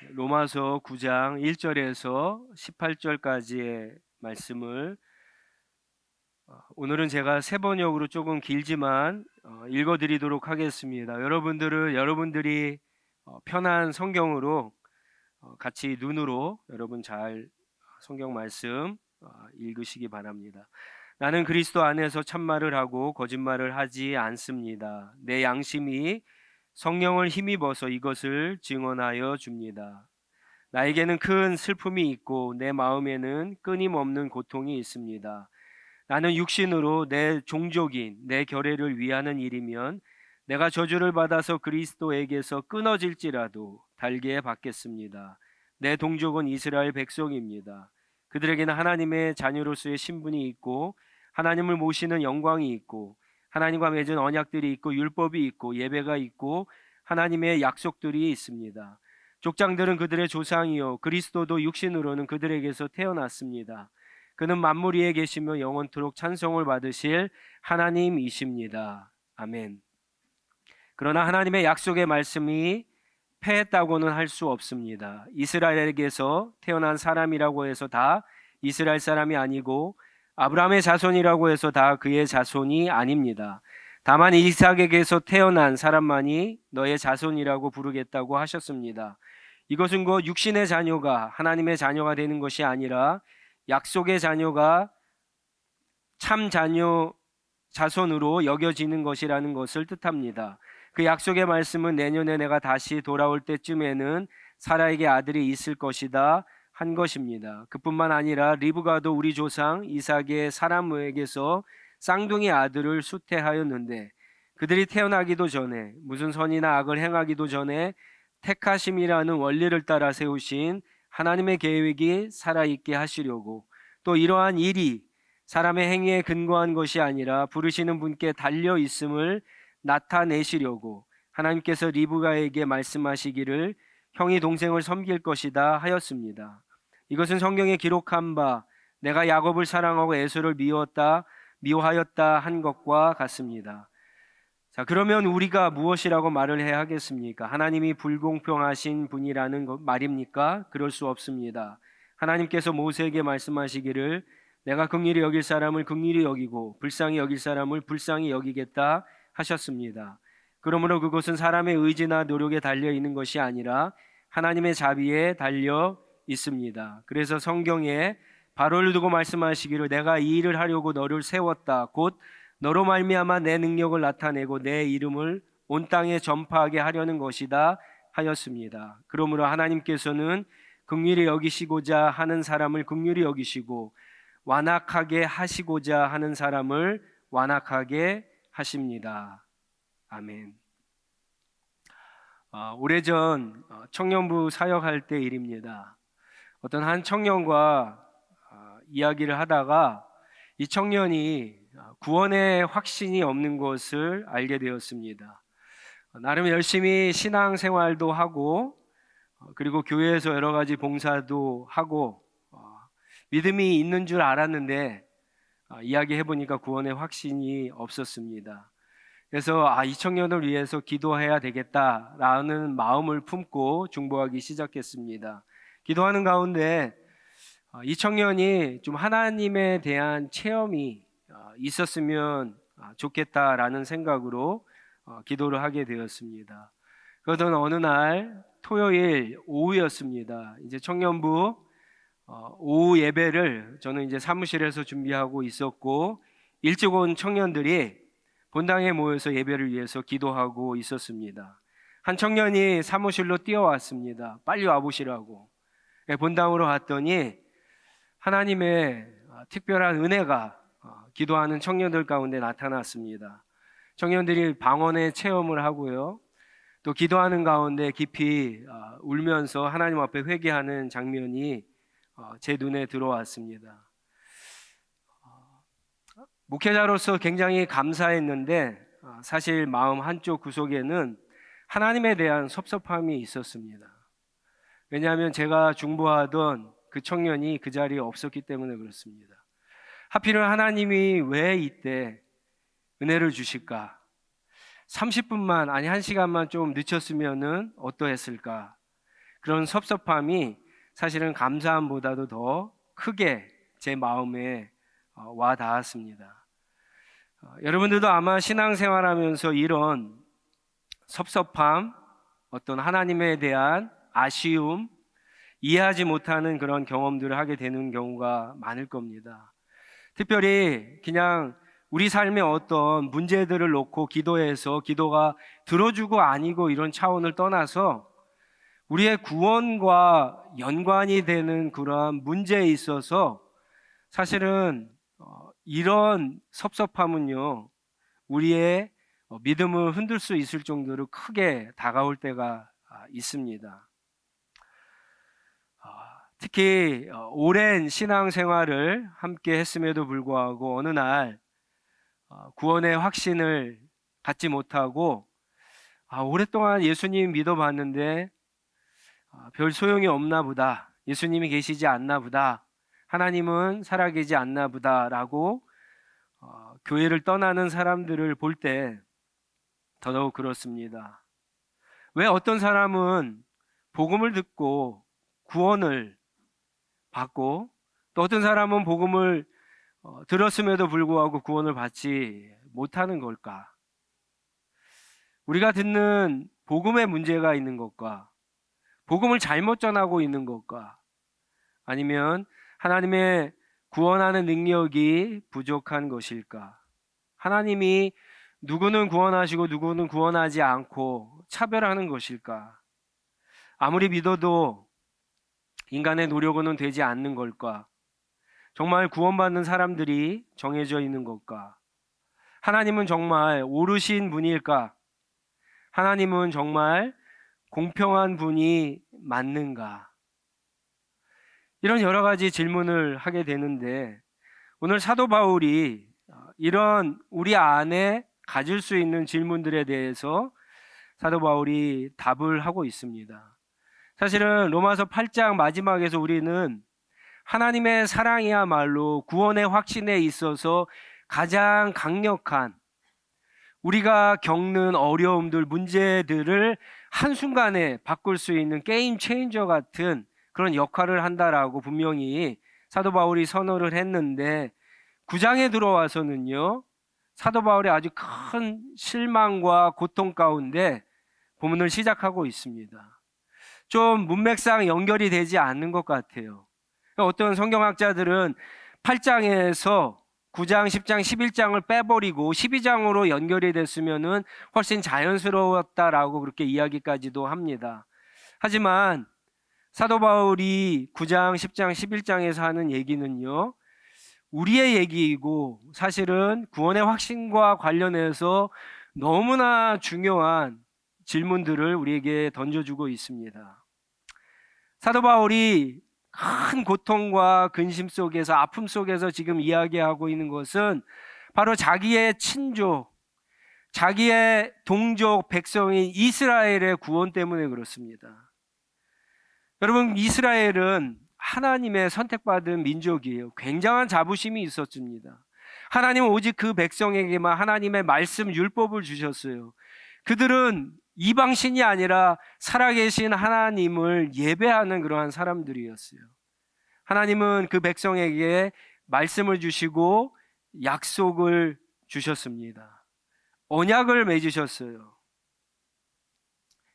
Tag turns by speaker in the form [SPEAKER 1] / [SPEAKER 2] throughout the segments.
[SPEAKER 1] 로마서 9장 1절에서 18절까지의 말씀을 오늘은 제가 세 번역으로 조금 길지만 읽어드리도록 하겠습니다. 여러분들이 편한 성경으로 같이 눈으로 여러분 잘 성경 말씀 읽으시기 바랍니다. 나는 그리스도 안에서 참말을 하고 거짓말을 하지 않습니다. 내 양심이 성령을 힘입어서 이것을 증언하여 줍니다. 나에게는 큰 슬픔이 있고 내 마음에는 끊임없는 고통이 있습니다. 나는 육신으로 내 종족인 내 결례를 위하는 일이면 내가 저주를 받아서 그리스도에게서 끊어질지라도 달게 받겠습니다. 내 동족은 이스라엘 백성입니다. 그들에게는 하나님의 자녀로서의 신분이 있고 하나님을 모시는 영광이 있고 하나님과 맺은 언약들이 있고 율법이 있고 예배가 있고 하나님의 약속들이 있습니다. 족장들은 그들의 조상이요 그리스도도 육신으로는 그들에게서 태어났습니다. 그는 만물 위에 계시며 영원토록 찬송을 받으실 하나님이십니다. 아멘. 그러나 하나님의 약속의 말씀이 패했다고는 할 수 없습니다. 이스라엘에게서 태어난 사람이라고 해서 다 이스라엘 사람이 아니고 아브라함의 자손이라고 해서 다 그의 자손이 아닙니다. 다만 이삭에게서 태어난 사람만이 너의 자손이라고 부르겠다고 하셨습니다. 이것은 곧 육신의 자녀가 하나님의 자녀가 되는 것이 아니라 약속의 자녀가 참 자녀 자손으로 여겨지는 것이라는 것을 뜻합니다. 그 약속의 말씀은 내년에 내가 다시 돌아올 때쯤에는 사라에게 아들이 있을 것이다 한 것입니다. 그뿐만 아니라 리브가도 우리 조상 이삭의 사람에게서 쌍둥이 아들을 수태하였는데 그들이 태어나기도 전에 무슨 선이나 악을 행하기도 전에 택하심이라는 원리를 따라 세우신 하나님의 계획이 살아있게 하시려고 또 이러한 일이 사람의 행위에 근거한 것이 아니라 부르시는 분께 달려 있음을 나타내시려고 하나님께서 리브가에게 말씀하시기를 형이 동생을 섬길 것이다 하였습니다. 이것은 성경에 기록한 바 내가 야곱을 사랑하고 에서를 미워하였다 한 것과 같습니다. 자, 그러면 우리가 무엇이라고 말을 해야 하겠습니까? 하나님이 불공평하신 분이라는 말입니까? 그럴 수 없습니다. 하나님께서 모세에게 말씀하시기를 내가 긍휼히 여길 사람을 긍휼히 여기고 불쌍히 여길 사람을 불쌍히 여기겠다 하셨습니다. 그러므로 그것은 사람의 의지나 노력에 달려 있는 것이 아니라 하나님의 자비에 달려 있습니다. 그래서 성경에 바로를 두고 말씀하시기를 내가 이 일을 하려고 너를 세웠다. 곧 너로 말미암아 내 능력을 나타내고 내 이름을 온 땅에 전파하게 하려는 것이다 하였습니다. 그러므로 하나님께서는 긍휼히 여기시고자 하는 사람을 긍휼히 여기시고 완악하게 하시고자 하는 사람을 완악하게 하십니다. 아멘. 오래전 청년부 사역할 때 일입니다. 어떤 한 청년과 이야기를 하다가 이 청년이 구원의 확신이 없는 것을 알게 되었습니다. 나름 열심히 신앙생활도 하고 그리고 교회에서 여러 가지 봉사도 하고 믿음이 있는 줄 알았는데 이야기해 보니까 구원의 확신이 없었습니다. 그래서 이 청년을 위해서 기도해야 되겠다라는 마음을 품고 중보하기 시작했습니다. 기도하는 가운데 이 청년이 좀 하나님에 대한 체험이 있었으면 좋겠다라는 생각으로 기도를 하게 되었습니다. 그러던 어느 날 토요일 오후였습니다. 이제 청년부 오후 예배를 저는 이제 사무실에서 준비하고 있었고 일찍 온 청년들이 본당에 모여서 예배를 위해서 기도하고 있었습니다. 한 청년이 사무실로 뛰어왔습니다. 빨리 와보시라고. 본당으로 갔더니 하나님의 특별한 은혜가 기도하는 청년들 가운데 나타났습니다. 청년들이 방언의 체험을 하고요. 또 기도하는 가운데 깊이 울면서 하나님 앞에 회개하는 장면이 제 눈에 들어왔습니다. 목회자로서 굉장히 감사했는데 사실 마음 한쪽 구석에는 하나님에 대한 섭섭함이 있었습니다. 왜냐하면 제가 중보하던 그 청년이 그 자리에 없었기 때문에 그렇습니다. 하필은 하나님이 왜 이때 은혜를 주실까? 30분만 아니 1시간만 좀 늦췄으면 어떠했을까? 그런 섭섭함이 사실은 감사함보다도 더 크게 제 마음에 와 닿았습니다. 여러분들도 아마 신앙생활하면서 이런 섭섭함, 어떤 하나님에 대한 아쉬움, 이해하지 못하는 그런 경험들을 하게 되는 경우가 많을 겁니다. 특별히 그냥 우리 삶의 어떤 문제들을 놓고 기도해서 기도가 들어주고 아니고 이런 차원을 떠나서 우리의 구원과 연관이 되는 그러한 문제에 있어서 사실은 이런 섭섭함은요, 우리의 믿음을 흔들 수 있을 정도로 크게 다가올 때가 있습니다. 특히 오랜 신앙생활을 함께 했음에도 불구하고 어느 날 구원의 확신을 갖지 못하고 오랫동안 예수님 믿어봤는데 별 소용이 없나 보다, 예수님이 계시지 않나 보다, 하나님은 살아계지 않나 보다라고 교회를 떠나는 사람들을 볼 때 더더욱 그렇습니다. 왜 어떤 사람은 복음을 듣고 구원을 받고 또 어떤 사람은 복음을 들었음에도 불구하고 구원을 받지 못하는 걸까? 우리가 듣는 복음에 문제가 있는 것과 복음을 잘못 전하고 있는 것과 아니면 하나님의 구원하는 능력이 부족한 것일까? 하나님이 누구는 구원하시고 누구는 구원하지 않고 차별하는 것일까? 아무리 믿어도 인간의 노력으로는 되지 않는 걸까? 정말 구원받는 사람들이 정해져 있는 걸까? 하나님은 정말 오르신 분일까? 하나님은 정말 공평한 분이 맞는가? 이런 여러 가지 질문을 하게 되는데 오늘 사도 바울이 이런 우리 안에 가질 수 있는 질문들에 대해서 사도 바울이 답을 하고 있습니다. 사실은 로마서 8장 마지막에서 우리는 하나님의 사랑이야말로 구원의 확신에 있어서 가장 강력한, 우리가 겪는 어려움들, 문제들을 한순간에 바꿀 수 있는 게임 체인저 같은 그런 역할을 한다라고 분명히 사도 바울이 선언을 했는데 9장에 들어와서는요, 사도 바울의 아주 큰 실망과 고통 가운데 본문을 시작하고 있습니다. 좀 문맥상 연결이 되지 않는 것 같아요. 어떤 성경학자들은 8장에서 9장, 10장, 11장을 빼버리고 12장으로 연결이 됐으면 훨씬 자연스러웠다라고 그렇게 이야기까지도 합니다. 하지만 사도 바울이 9장, 10장, 11장에서 하는 얘기는요, 우리의 얘기이고 사실은 구원의 확신과 관련해서 너무나 중요한 질문들을 우리에게 던져주고 있습니다. 사도 바울이 큰 고통과 근심 속에서, 아픔 속에서 지금 이야기하고 있는 것은 바로 자기의 친족, 자기의 동족 백성인 이스라엘의 구원 때문에 그렇습니다. 여러분, 이스라엘은 하나님의 선택받은 민족이에요. 굉장한 자부심이 있었습니다. 하나님은 오직 그 백성에게만 하나님의 말씀, 율법을 주셨어요. 그들은 이방신이 아니라 살아계신 하나님을 예배하는 그러한 사람들이었어요. 하나님은 그 백성에게 말씀을 주시고 약속을 주셨습니다. 언약을 맺으셨어요.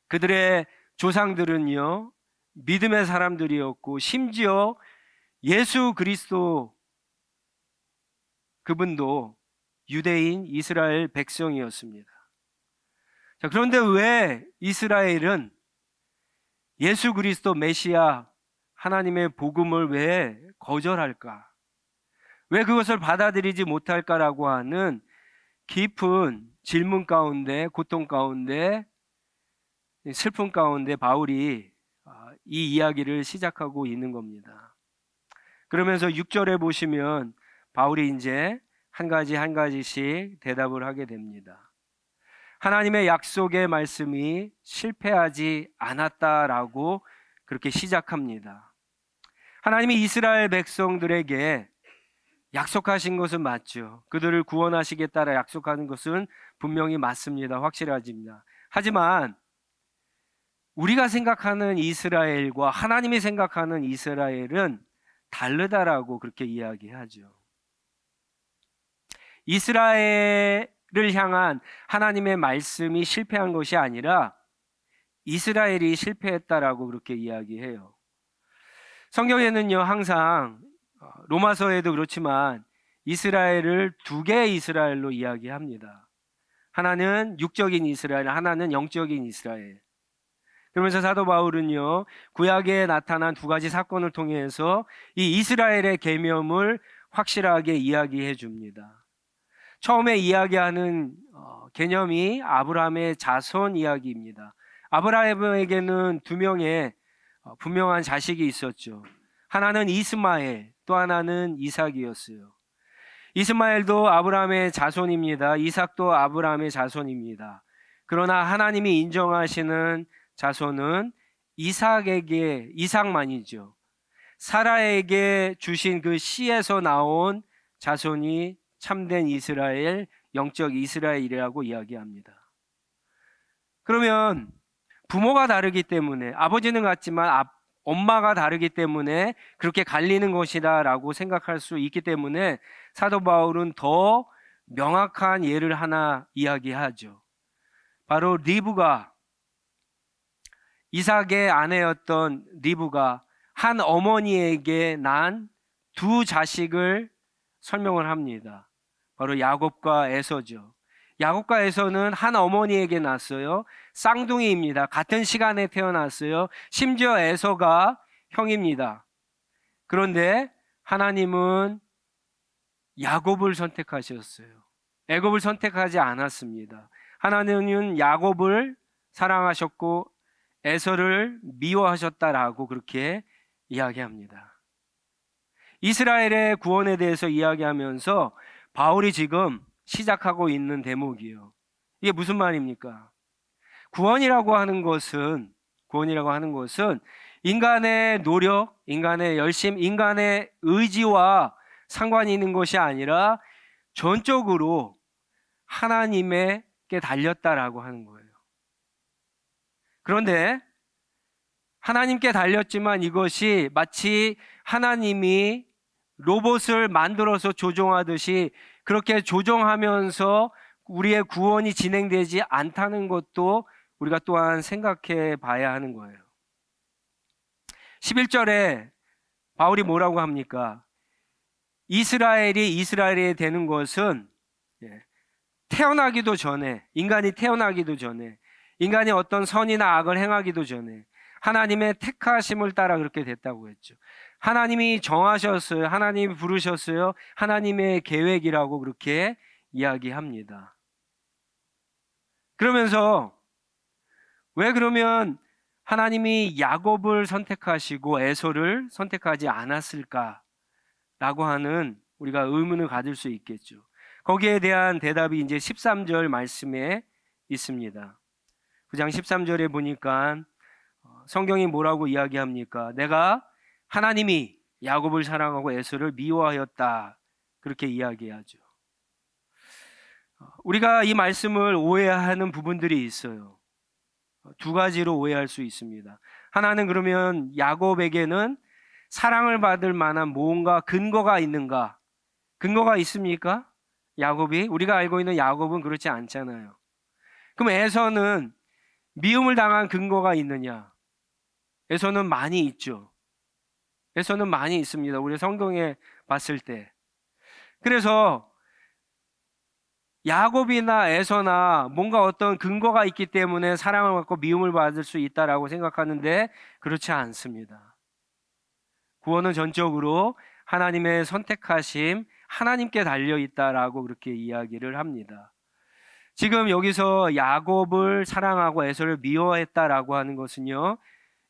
[SPEAKER 1] 그들의 조상들은요, 믿음의 사람들이었고 심지어 예수 그리스도 그분도 유대인 이스라엘 백성이었습니다. 자, 그런데 왜 이스라엘은 예수 그리스도 메시아 하나님의 복음을 왜 거절할까? 왜 그것을 받아들이지 못할까라고 하는 깊은 질문 가운데, 고통 가운데, 슬픔 가운데 바울이 이 이야기를 시작하고 있는 겁니다. 그러면서 6절에 보시면 바울이 이제 한 가지 한 가지씩 대답을 하게 됩니다. 하나님의 약속의 말씀이 실패하지 않았다라고 그렇게 시작합니다. 하나님이 이스라엘 백성들에게 약속하신 것은 맞죠. 그들을 구원하시겠다라 약속하는 것은 분명히 맞습니다. 확실하집니다. 하지만 우리가 생각하는 이스라엘과 하나님이 생각하는 이스라엘은 다르다라고 그렇게 이야기하죠. 이스라엘을 향한 하나님의 말씀이 실패한 것이 아니라 이스라엘이 실패했다라고 그렇게 이야기해요. 성경에는요, 항상 로마서에도 그렇지만 이스라엘을 두 개의 이스라엘로 이야기합니다. 하나는 육적인 이스라엘, 하나는 영적인 이스라엘. 그러면서 사도 바울은요, 구약에 나타난 두 가지 사건을 통해서 이 이스라엘의 계명을 확실하게 이야기해 줍니다. 처음에 이야기하는 개념이 아브라함의 자손 이야기입니다. 아브라함에게는 두 명의 분명한 자식이 있었죠. 하나는 이스마엘, 또 하나는 이삭이었어요. 이스마엘도 아브라함의 자손입니다. 이삭도 아브라함의 자손입니다. 그러나 하나님이 인정하시는 자손은 이삭만이죠. 사라에게 주신 그 씨에서 나온 자손이 참된 이스라엘, 영적 이스라엘이라고 이야기합니다. 그러면 부모가 다르기 때문에, 아버지는 같지만 엄마가 다르기 때문에 그렇게 갈리는 것이다라고 생각할 수 있기 때문에 사도 바울은 더 명확한 예를 하나 이야기하죠. 바로 이삭의 아내였던 리브가 한 어머니에게 난 두 자식을 설명을 합니다. 바로 야곱과 에서죠. 야곱과 에서는 한 어머니에게 낳았어요. 쌍둥이입니다. 같은 시간에 태어났어요. 심지어 에서가 형입니다. 그런데 하나님은 야곱을 선택하셨어요. 애굽을 선택하지 않았습니다. 하나님은 야곱을 사랑하셨고 에서를 미워하셨다라고 그렇게 이야기합니다. 이스라엘의 구원에 대해서 이야기하면서 바울이 지금 시작하고 있는 대목이에요. 이게 무슨 말입니까? 구원이라고 하는 것은 인간의 노력, 인간의 열심, 인간의 의지와 상관이 있는 것이 아니라 전적으로 하나님께 달렸다라고 하는 거예요. 그런데 하나님께 달렸지만 이것이 마치 하나님이 로봇을 만들어서 조종하듯이 그렇게 조종하면서 우리의 구원이 진행되지 않다는 것도 우리가 또한 생각해 봐야 하는 거예요. 11절에 바울이 뭐라고 합니까? 이스라엘이 되는 것은 태어나기도 전에, 인간이 태어나기도 전에, 인간이 어떤 선이나 악을 행하기도 전에 하나님의 택하심을 따라 그렇게 됐다고 했죠. 하나님이 정하셨어요. 하나님이 부르셨어요. 하나님의 계획이라고 그렇게 이야기합니다. 그러면서 왜 그러면 하나님이 야곱을 선택하시고 에서를 선택하지 않았을까라고 하는 우리가 의문을 가질 수 있겠죠. 거기에 대한 대답이 이제 13절 말씀에 있습니다. 9장 13절에 보니까 성경이 뭐라고 이야기합니까? 내가 하나님이 야곱을 사랑하고 에서를 미워하였다, 그렇게 이야기하죠. 우리가 이 말씀을 오해하는 부분들이 있어요. 두 가지로 오해할 수 있습니다. 하나는 그러면 야곱에게는 사랑을 받을 만한 뭔가 근거가 있는가? 근거가 있습니까? 야곱이? 우리가 알고 있는 야곱은 그렇지 않잖아요. 그럼 에서는 미움을 당한 근거가 있느냐? 에서는 많이 있죠. 에서는 많이 있습니다. 우리 성경에 봤을 때. 그래서 야곱이나 에서나 뭔가 어떤 근거가 있기 때문에 사랑을 받고 미움을 받을 수 있다라고 생각하는데 그렇지 않습니다. 구원은 전적으로 하나님의 선택하심, 하나님께 달려 있다라고 그렇게 이야기를 합니다. 지금 여기서 야곱을 사랑하고 에서를 미워했다라고 하는 것은요,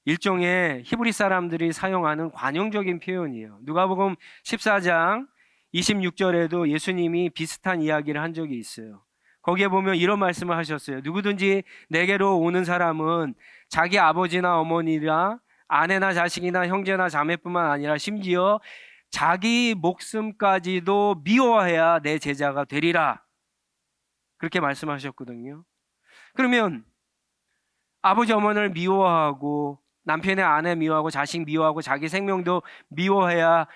[SPEAKER 1] 일종의 히브리 사람들이 사용하는 관용적인 표현이에요. 누가복음 14장 26절에도 예수님이 비슷한 이야기를 한 적이 있어요. 거기에 보면 이런 말씀을 하셨어요. 누구든지 내게로 오는 사람은 자기 아버지나 어머니나 아내나 자식이나 형제나 자매뿐만 아니라 심지어 자기 목숨까지도 미워해야 내 제자가 되리라, 그렇게 말씀하셨거든요. 그러면 아버지 어머니를 미워하고 남편의 아내 미워하고 자식 미워하고 자기 생명도 미워해야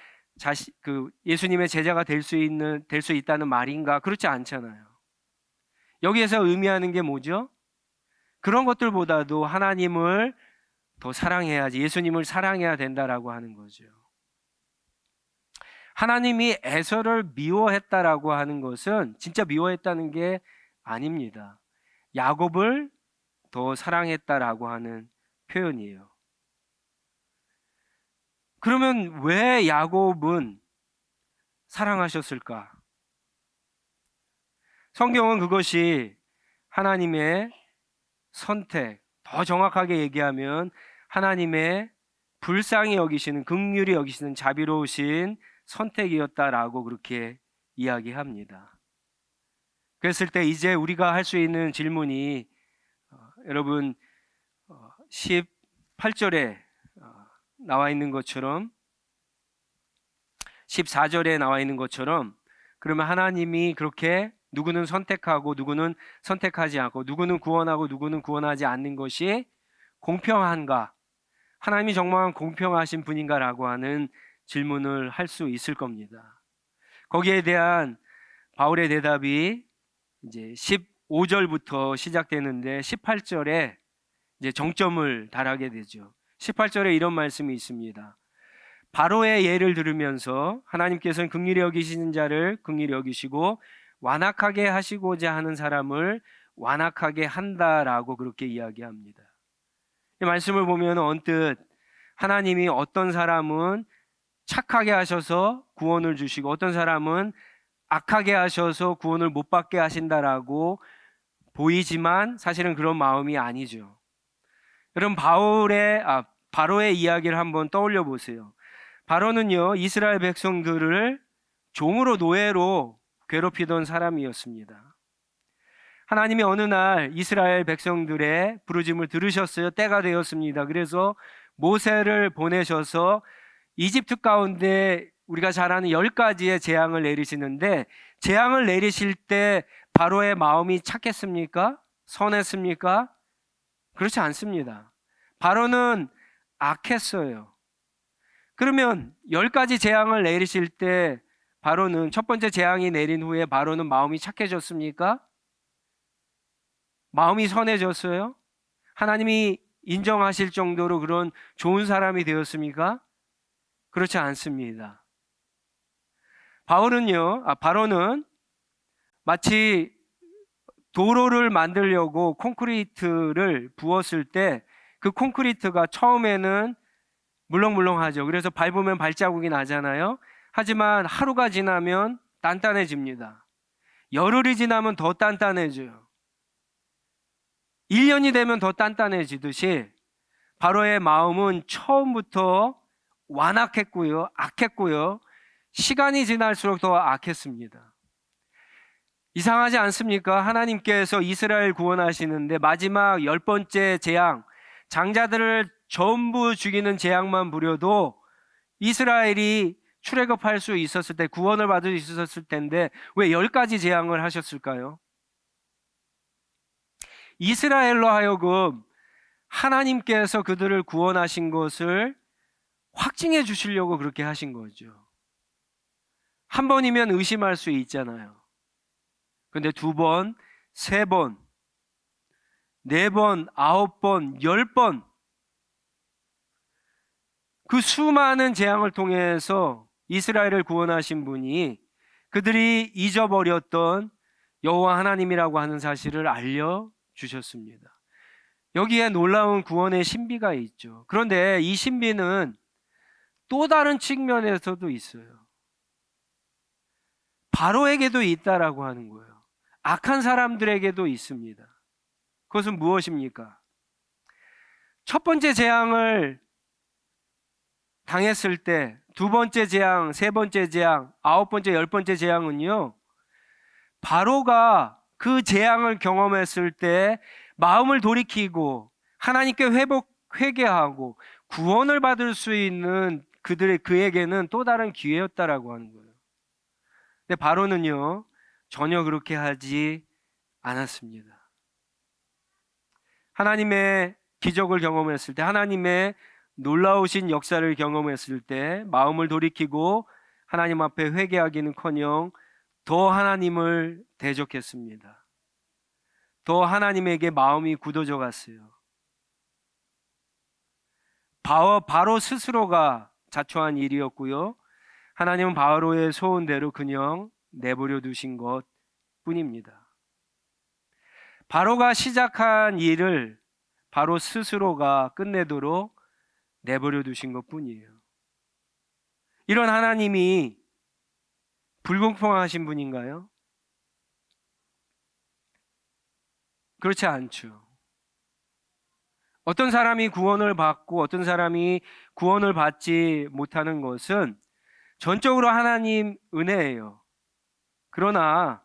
[SPEAKER 1] 예수님의 제자가 될 수 있다는 말인가? 그렇지 않잖아요. 여기에서 의미하는 게 뭐죠? 그런 것들보다도 하나님을 더 사랑해야지, 예수님을 사랑해야 된다라고 하는 거죠. 하나님이 에서를 미워했다라고 하는 것은 진짜 미워했다는 게 아닙니다. 야곱을 더 사랑했다라고 하는 표현이에요. 그러면 왜 야곱은 사랑하셨을까? 성경은 그것이 하나님의 선택, 더 정확하게 얘기하면 하나님의 불쌍히 여기시는, 긍휼히 여기시는 자비로우신 선택이었다라고 그렇게 이야기합니다. 그랬을 때 이제 우리가 할 수 있는 질문이 여러분 18절에 나와 있는 것처럼 14절에 나와 있는 것처럼, 그러면 하나님이 그렇게 누구는 선택하고 누구는 선택하지 않고 누구는 구원하고 누구는 구원하지 않는 것이 공평한가? 하나님이 정말 공평하신 분인가라고 하는 질문을 할 수 있을 겁니다. 거기에 대한 바울의 대답이 이제 15절부터 시작되는데 18절에 이제 정점을 달하게 되죠. 18절에 이런 말씀이 있습니다. 바로의 예를 들으면서 하나님께서는 긍휼히 여기시는 자를 긍휼히 여기시고 완악하게 하시고자 하는 사람을 완악하게 한다라고 그렇게 이야기합니다. 이 말씀을 보면 언뜻 하나님이 어떤 사람은 착하게 하셔서 구원을 주시고 어떤 사람은 악하게 하셔서 구원을 못 받게 하신다라고 보이지만 사실은 그런 마음이 아니죠. 여러분 바로의 이야기를 한번 떠올려 보세요. 바로는요, 이스라엘 백성들을 종으로 노예로 괴롭히던 사람이었습니다. 하나님이 어느 날 이스라엘 백성들의 부르짐을 들으셨어요. 때가 되었습니다. 그래서 모세를 보내셔서 이집트 가운데 우리가 잘 아는 10가지의 재앙을 내리시는데, 재앙을 내리실 때 바로의 마음이 착했습니까? 선했습니까? 그렇지 않습니다. 바로는 악했어요. 그러면 10가지 재앙을 내리실 때 바로는, 첫 번째 재앙이 내린 후에 바로는 마음이 착해졌습니까? 마음이 선해졌어요? 하나님이 인정하실 정도로 그런 좋은 사람이 되었습니까? 그렇지 않습니다. 바로는 마치 도로를 만들려고 콘크리트를 부었을 때 그 콘크리트가 처음에는 물렁물렁하죠. 그래서 밟으면 발자국이 나잖아요. 하지만 하루가 지나면 단단해집니다. 열흘이 지나면 더 단단해져요. 1년이 되면 더 단단해지듯이 바로의 마음은 처음부터 완악했고요, 악했고요, 시간이 지날수록 더 악했습니다. 이상하지 않습니까? 하나님께서 이스라엘 구원하시는데 마지막 10번째 재앙, 장자들을 전부 죽이는 재앙만 부려도 이스라엘이 출애굽할 수 있었을 때, 구원을 받을 수 있었을 텐데 왜 10가지 재앙을 하셨을까요? 이스라엘로 하여금 하나님께서 그들을 구원하신 것을 확증해 주시려고 그렇게 하신 거죠. 한 번이면 의심할 수 있잖아요. 근데 2번, 3번, 4번, 9번, 10번, 그 수많은 재앙을 통해서 이스라엘을 구원하신 분이 그들이 잊어버렸던 여호와 하나님이라고 하는 사실을 알려주셨습니다. 여기에 놀라운 구원의 신비가 있죠. 그런데 이 신비는 또 다른 측면에서도 있어요. 바로에게도 있다라고 하는 거예요. 악한 사람들에게도 있습니다. 그것은 무엇입니까? 첫 번째 재앙을 당했을 때 2번째 재앙, 3번째 재앙, 9번째, 10번째 재앙은요, 바로가 그 재앙을 경험했을 때 마음을 돌이키고 하나님께 회개하고 구원을 받을 수 있는 그에게는 또 다른 기회였다라고 하는 거예요. 근데 바로는요, 전혀 그렇게 하지 않았습니다. 하나님의 기적을 경험했을 때, 하나님의 놀라우신 역사를 경험했을 때 마음을 돌이키고 하나님 앞에 회개하기는커녕 더 하나님을 대적했습니다. 더 하나님에게 마음이 굳어져 갔어요. 바로 스스로가 자초한 일이었고요. 하나님은 바로의 소원대로 그냥 내버려 두신 것 뿐입니다. 바로가 시작한 일을 바로 스스로가 끝내도록 내버려 두신 것 뿐이에요. 이런 하나님이 불공평하신 분인가요? 그렇지 않죠. 어떤 사람이 구원을 받고 어떤 사람이 구원을 받지 못하는 것은 전적으로 하나님 은혜예요. 그러나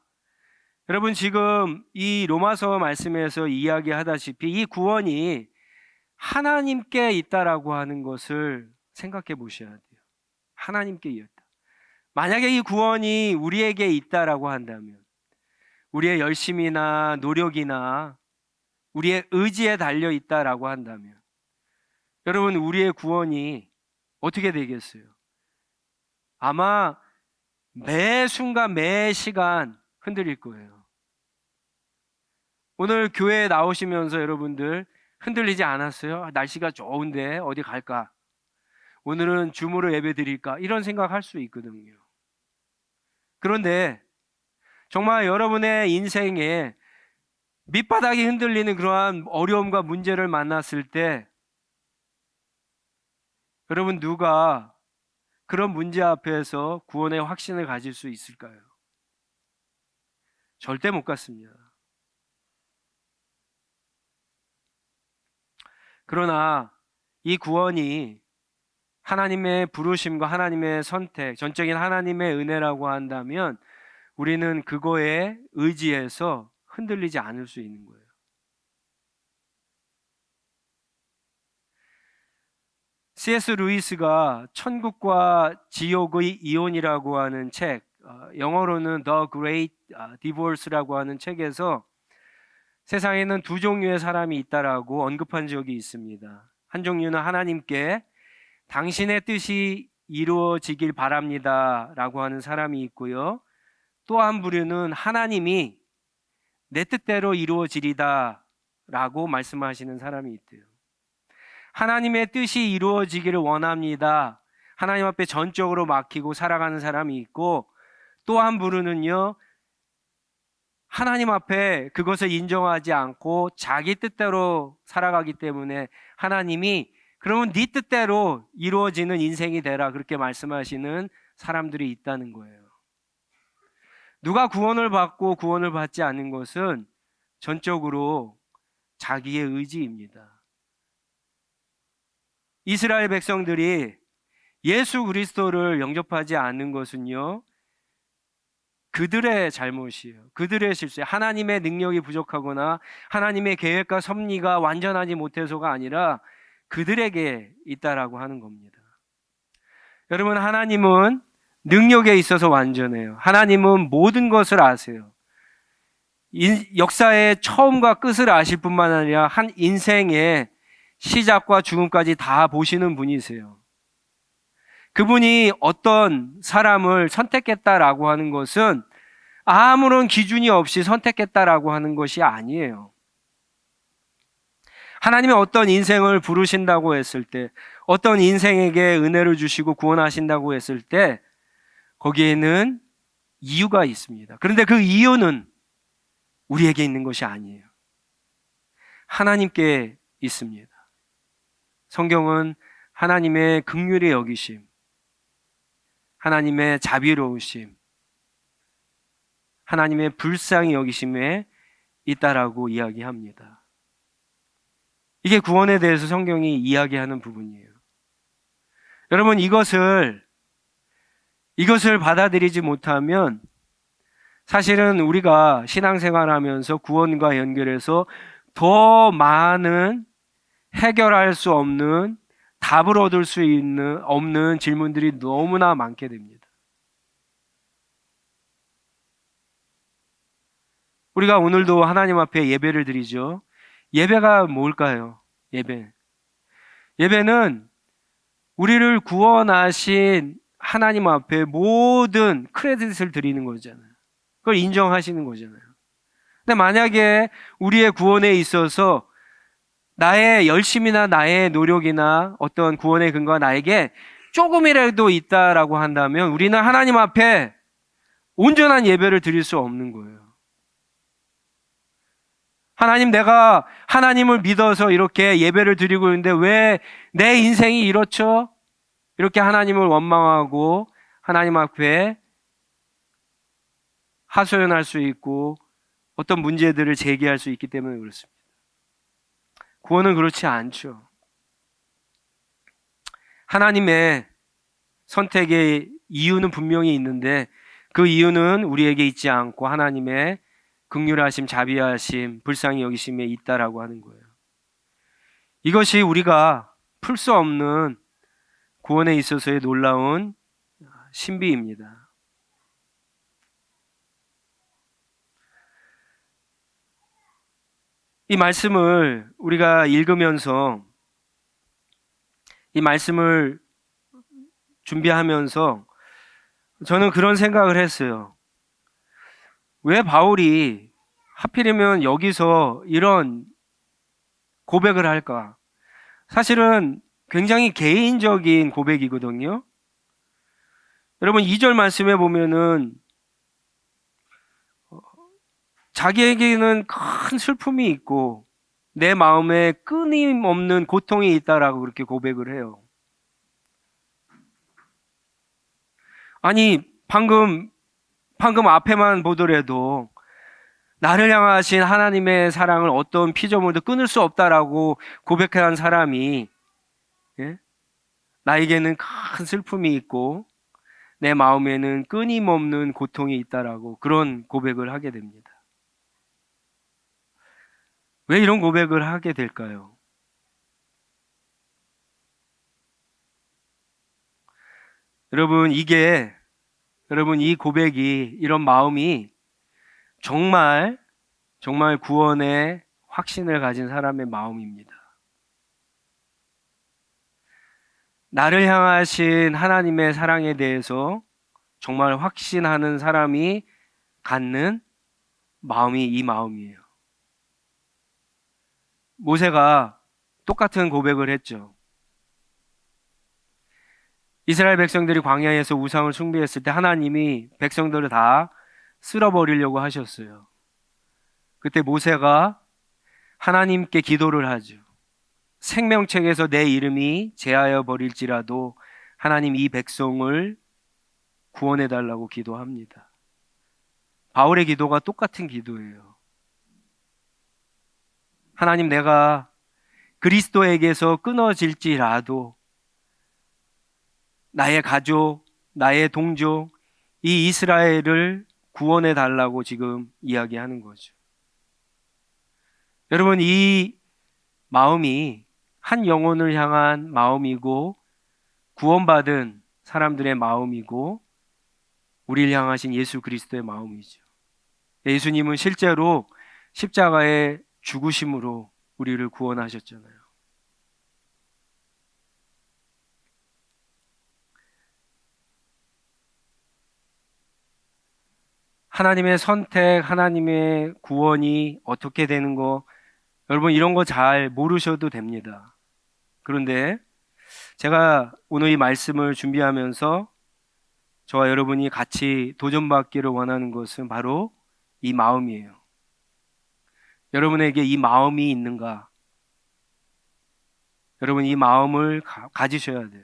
[SPEAKER 1] 여러분, 지금 이 로마서 말씀에서 이야기하다시피 이 구원이 하나님께 있다라고 하는 것을 생각해 보셔야 돼요. 하나님께 있다. 만약에 이 구원이 우리에게 있다라고 한다면, 우리의 열심이나 노력이나 우리의 의지에 달려 있다라고 한다면, 여러분, 우리의 구원이 어떻게 되겠어요? 아마 매 순간 매 시간 흔들릴 거예요. 오늘 교회에 나오시면서 여러분들 흔들리지 않았어요? 날씨가 좋은데 어디 갈까? 오늘은 줌으로 예배 드릴까? 이런 생각할 수 있거든요. 그런데 정말 여러분의 인생에 밑바닥이 흔들리는 그러한 어려움과 문제를 만났을 때, 여러분, 누가 그런 문제 앞에서 구원의 확신을 가질 수 있을까요? 절대 못 갖습니다. 그러나 이 구원이 하나님의 부르심과 하나님의 선택, 전적인 하나님의 은혜라고 한다면 우리는 그거에 의지해서 흔들리지 않을 수 있는 거예요. C.S. 루이스가 천국과 지옥의 이혼이라고 하는 책, 영어로는 The Great Divorce라고 하는 책에서 세상에는 두 종류의 사람이 있다라고 언급한 적이 있습니다. 한 종류는 하나님께 당신의 뜻이 이루어지길 바랍니다 라고 하는 사람이 있고요. 또 한 부류는 하나님이 내 뜻대로 이루어지리다 라고 말씀하시는 사람이 있대요. 하나님의 뜻이 이루어지기를 원합니다. 하나님 앞에 전적으로 맡기고 살아가는 사람이 있고, 또 한 부류는요, 하나님 앞에 그것을 인정하지 않고 자기 뜻대로 살아가기 때문에 하나님이 그러면 네 뜻대로 이루어지는 인생이 되라, 그렇게 말씀하시는 사람들이 있다는 거예요. 누가 구원을 받고 구원을 받지 않는 것은 전적으로 자기의 의지입니다. 이스라엘 백성들이 예수 그리스도를 영접하지 않는 것은요, 그들의 잘못이에요. 그들의 실수예요. 하나님의 능력이 부족하거나 하나님의 계획과 섭리가 완전하지 못해서가 아니라 그들에게 있다라고 하는 겁니다. 여러분, 하나님은 능력에 있어서 완전해요. 하나님은 모든 것을 아세요. 역사의 처음과 끝을 아실 뿐만 아니라 한 인생의 시작과 죽음까지 다 보시는 분이세요. 그분이 어떤 사람을 선택했다라고 하는 것은 아무런 기준이 없이 선택했다라고 하는 것이 아니에요. 하나님이 어떤 인생을 부르신다고 했을 때, 어떤 인생에게 은혜를 주시고 구원하신다고 했을 때 거기에는 이유가 있습니다. 그런데 그 이유는 우리에게 있는 것이 아니에요. 하나님께 있습니다. 성경은 하나님의 긍휼의 여기심, 하나님의 자비로우심, 하나님의 불쌍히 여기심에 있다라고 이야기합니다. 이게 구원에 대해서 성경이 이야기하는 부분이에요. 여러분, 이것을 받아들이지 못하면 사실은 우리가 신앙생활하면서 구원과 연결해서 더 많은 해결할 수 없는, 답을 얻을 수 없는 질문들이 너무나 많게 됩니다. 우리가 오늘도 하나님 앞에 예배를 드리죠. 예배가 뭘까요? 예배는 우리를 구원하신 하나님 앞에 모든 크레딧을 드리는 거잖아요. 그걸 인정하시는 거잖아요. 근데 만약에 우리의 구원에 있어서 나의 열심이나 나의 노력이나 어떤 구원의 근거가 나에게 조금이라도 있다라고 한다면 우리는 하나님 앞에 온전한 예배를 드릴 수 없는 거예요. 하나님, 내가 하나님을 믿어서 이렇게 예배를 드리고 있는데 왜 내 인생이 이렇죠? 이렇게 하나님을 원망하고 하나님 앞에 하소연할 수 있고 어떤 문제들을 제기할 수 있기 때문에 그렇습니다. 구원은 그렇지 않죠. 하나님의 선택의 이유는 분명히 있는데 그 이유는 우리에게 있지 않고 하나님의 긍휼하심, 자비하심, 불쌍히 여기심에 있다라고 하는 거예요. 이것이 우리가 풀 수 없는 구원에 있어서의 놀라운 신비입니다. 이 말씀을 우리가 읽으면서 이 말씀을 준비하면서 저는 그런 생각을 했어요. 왜 바울이 하필이면 여기서 이런 고백을 할까? 사실은 굉장히 개인적인 고백이거든요. 여러분 2절 말씀에 보면은 자기에게는 큰 슬픔이 있고 내 마음에 끊임없는 고통이 있다라고 그렇게 고백을 해요. 아니 방금 앞에만 보더라도 나를 향하신 하나님의 사랑을 어떤 피조물도 끊을 수 없다라고 고백한 사람이 나에게는 큰 슬픔이 있고 내 마음에는 끊임없는 고통이 있다라고 그런 고백을 하게 됩니다. 왜 이런 고백을 하게 될까요? 여러분 이 고백이 이런 마음이 정말 구원의 확신을 가진 사람의 마음입니다. 나를 향하신 하나님의 사랑에 대해서 정말 확신하는 사람이 갖는 마음이 이 마음이에요. 모세가 똑같은 고백을 했죠. 이스라엘 백성들이 광야에서 우상을 숭배했을 때 하나님이 백성들을 다 쓸어버리려고 하셨어요. 그때 모세가 하나님께 기도를 하죠. 생명책에서 내 이름이 제하여 버릴지라도 하나님 이 백성을 구원해 달라고 기도합니다. 바울의 기도가 똑같은 기도예요. 하나님, 내가 그리스도에게서 끊어질지라도 나의 가족, 나의 동족, 이 이스라엘을 구원해 달라고 지금 이야기하는 거죠. 여러분, 이 마음이 한 영혼을 향한 마음이고 구원받은 사람들의 마음이고 우리를 향하신 예수 그리스도의 마음이죠. 예수님은 실제로 십자가의 죽으심으로 우리를 구원하셨잖아요. 하나님의 선택, 하나님의 구원이 어떻게 되는 거, 여러분 이런 거 잘 모르셔도 됩니다. 그런데 제가 오늘 이 말씀을 준비하면서 저와 여러분이 같이 도전받기를 원하는 것은 바로 이 마음이에요. 여러분에게 이 마음이 있는가? 여러분 이 마음을 가지셔야 돼요.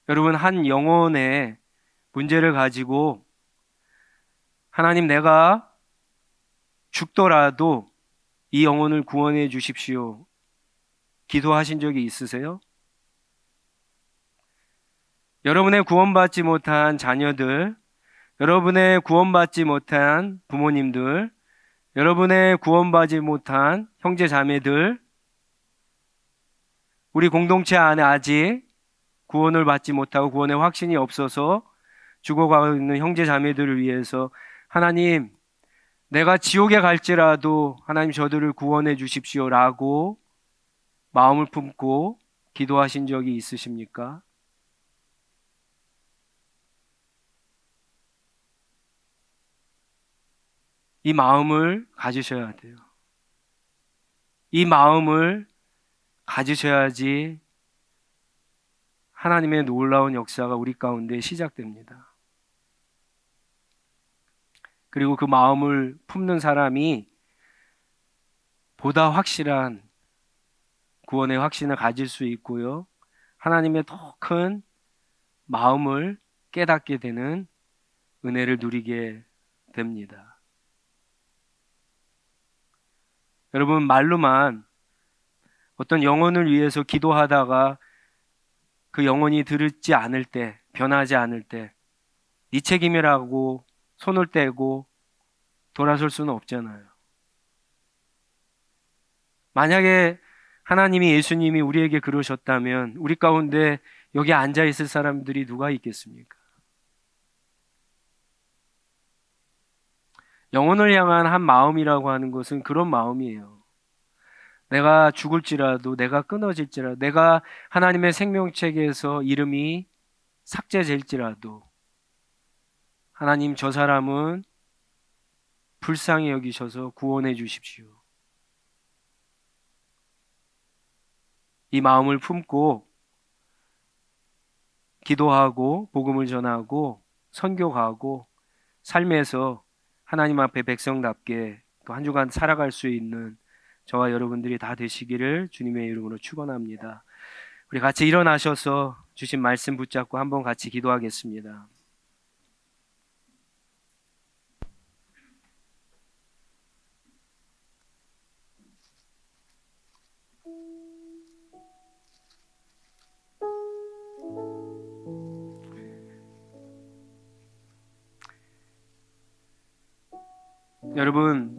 [SPEAKER 1] 여러분 한 영혼의 문제를 가지고 하나님, 내가 죽더라도 이 영혼을 구원해 주십시오. 기도하신 적이 있으세요? 여러분의 구원받지 못한 자녀들, 여러분의 구원받지 못한 부모님들, 여러분의 구원받지 못한 형제 자매들, 우리 공동체 안에 아직 구원을 받지 못하고 구원의 확신이 없어서 죽어가고 있는 형제 자매들을 위해서 하나님, 내가 지옥에 갈지라도 하나님 저들을 구원해 주십시오라고 마음을 품고 기도하신 적이 있으십니까? 이 마음을 가지셔야 돼요. 이 마음을 가지셔야지 하나님의 놀라운 역사가 우리 가운데 시작됩니다. 그리고 그 마음을 품는 사람이 보다 확실한 구원의 확신을 가질 수 있고요. 하나님의 더 큰 마음을 깨닫게 되는 은혜를 누리게 됩니다. 여러분, 말로만 어떤 영혼을 위해서 기도하다가 그 영혼이 들지 않을 때, 변하지 않을 때, 네 책임이라고 손을 떼고 돌아설 수는 없잖아요. 만약에 하나님이, 예수님이 우리에게 그러셨다면 우리 가운데 여기 앉아 있을 사람들이 누가 있겠습니까? 영혼을 향한 한 마음이라고 하는 것은 그런 마음이에요. 내가 죽을지라도, 내가 끊어질지라도, 내가 하나님의 생명책에서 이름이 삭제될지라도 하나님, 저 사람은 불쌍히 여기셔서 구원해 주십시오. 이 마음을 품고 기도하고 복음을 전하고 선교하고 삶에서 하나님 앞에 백성답게 또 한 주간 살아갈 수 있는 저와 여러분들이 다 되시기를 주님의 이름으로 축원합니다. 우리 같이 일어나셔서 주신 말씀 붙잡고 한번 같이 기도하겠습니다. 여러분,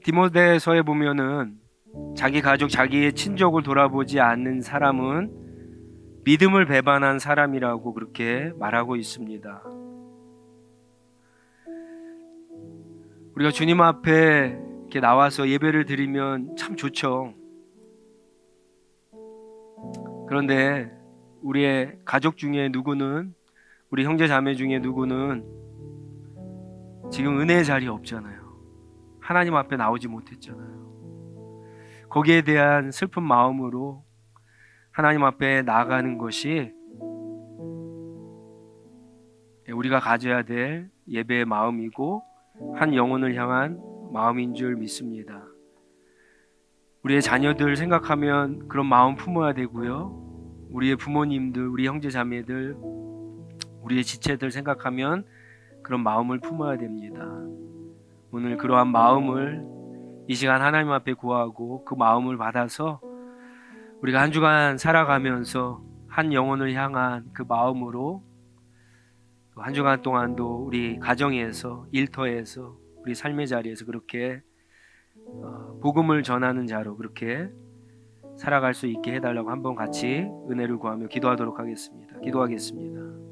[SPEAKER 1] 디모데서에 보면은 자기 가족, 자기의 친족을 돌아보지 않는 사람은 믿음을 배반한 사람이라고 그렇게 말하고 있습니다. 우리가 주님 앞에 이렇게 나와서 예배를 드리면 참 좋죠. 그런데 우리의 가족 중에 누구는, 우리 형제 자매 중에 누구는 지금 은혜의 자리에 없잖아요. 하나님 앞에 나오지 못했잖아요. 거기에 대한 슬픈 마음으로 하나님 앞에 나아가는 것이 우리가 가져야 될 예배의 마음이고 한 영혼을 향한 마음인 줄 믿습니다. 우리의 자녀들 생각하면 그런 마음 품어야 되고요. 우리의 부모님들, 우리 형제 자매들, 우리의 지체들 생각하면 그런 마음을 품어야 됩니다. 오늘 그러한 마음을 이 시간 하나님 앞에 구하고 그 마음을 받아서 우리가 한 주간 살아가면서 한 영혼을 향한 그 마음으로 한 주간 동안도 우리 가정에서, 일터에서, 우리 삶의 자리에서 그렇게 복음을 전하는 자로 그렇게 살아갈 수 있게 해달라고 한번 같이 은혜를 구하며 기도하도록 하겠습니다. 기도하겠습니다.